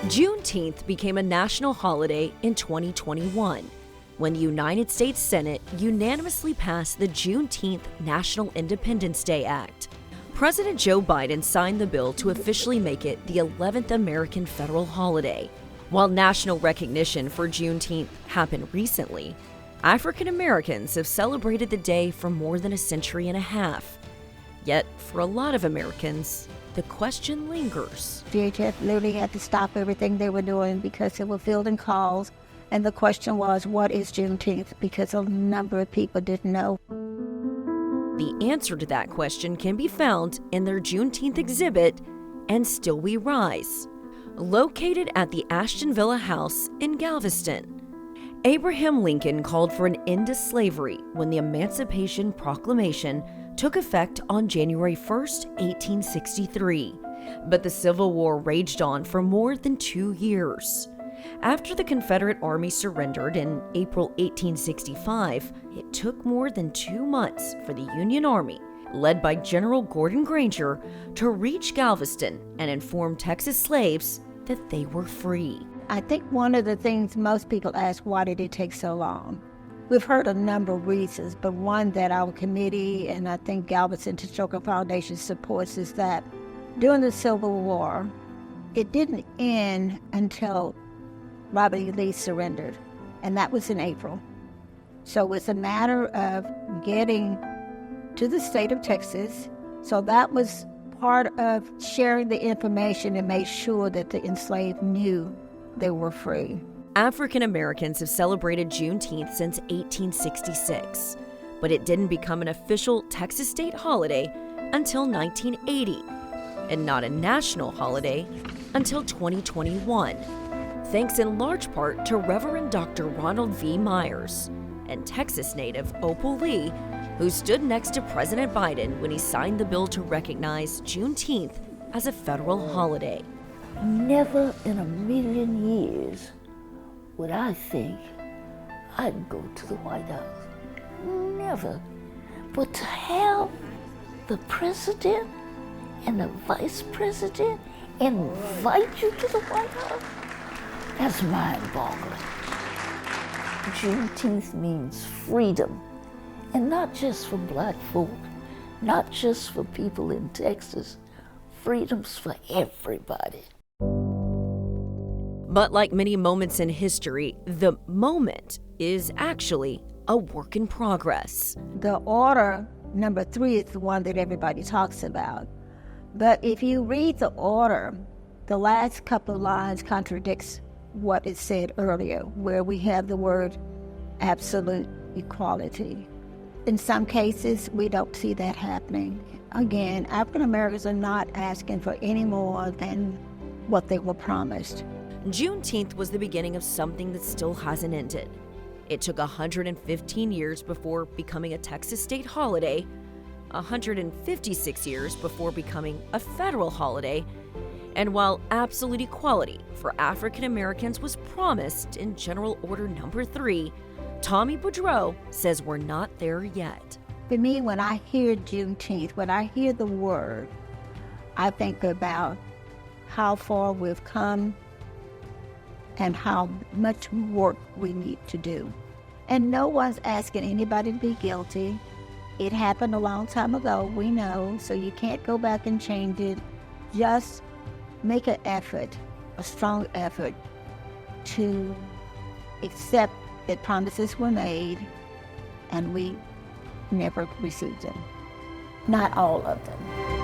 Juneteenth became a national holiday in 2021 when the United States Senate unanimously passed the Juneteenth National Independence Day Act. President Joe Biden signed the bill to officially make it the 11th American federal holiday. While national recognition for Juneteenth happened recently, African Americans have celebrated the day for more than a century and a half. Yet, for a lot of Americans, the question lingers. DHS literally had to stop everything they were doing because they were fielding calls, and the question was, what is Juneteenth? Because a number of people didn't know. The answer to that question can be found in their Juneteenth exhibit, And Still We Rise, located at the Ashton Villa House in Galveston. Abraham Lincoln called for an end to slavery when the Emancipation Proclamation took effect on January 1, 1863. But the Civil War raged on for more than 2 years. After the Confederate Army surrendered in April 1865, it took more than 2 months for the Union Army, led by General Gordon Granger, to reach Galveston and inform Texas slaves that they were free. I think one of the things most people ask, why did it take so long? We've heard a number of reasons, but one that our committee and I think Galveston Historical Foundation supports is that during the Civil War, it didn't end until Robert E. Lee surrendered, and that was in April. So it's a matter of getting to the state of Texas. So that was part of sharing the information and made sure that the enslaved knew they were free. African Americans have celebrated Juneteenth since 1866, but it didn't become an official Texas state holiday until 1980, and not a national holiday until 2021, thanks in large part to Reverend Dr. Ronald V. Myers and Texas native Opal Lee, who stood next to President Biden when he signed the bill to recognize Juneteenth as a federal holiday. Never in a million years would I think I'd go to the White House. Never. But to have the president and the vice president invite you to the White House, that's mind-boggling. Juneteenth means freedom, and not just for black folk, not just for people in Texas. Freedom's for everybody. But like many moments in history, the moment is actually a work in progress. The order, number 3, is the one that everybody talks about. But if you read the order, the last couple of lines contradicts what is said earlier, where we have the word absolute equality. In some cases, we don't see that happening. Again, African Americans are not asking for any more than what they were promised. Juneteenth was the beginning of something that still hasn't ended. It took 115 years before becoming a Texas state holiday, 156 years before becoming a federal holiday, and while absolute equality for African Americans was promised in General Order Number 3, Tommy Boudreau says we're not there yet. For me, when I hear Juneteenth, when I hear the word, I think about how far we've come and how much work we need to do. And no one's asking anybody to be guilty. It happened a long time ago, we know, so you can't go back and change it. Just make an effort, a strong effort, to accept that promises were made and we never received them. Not all of them.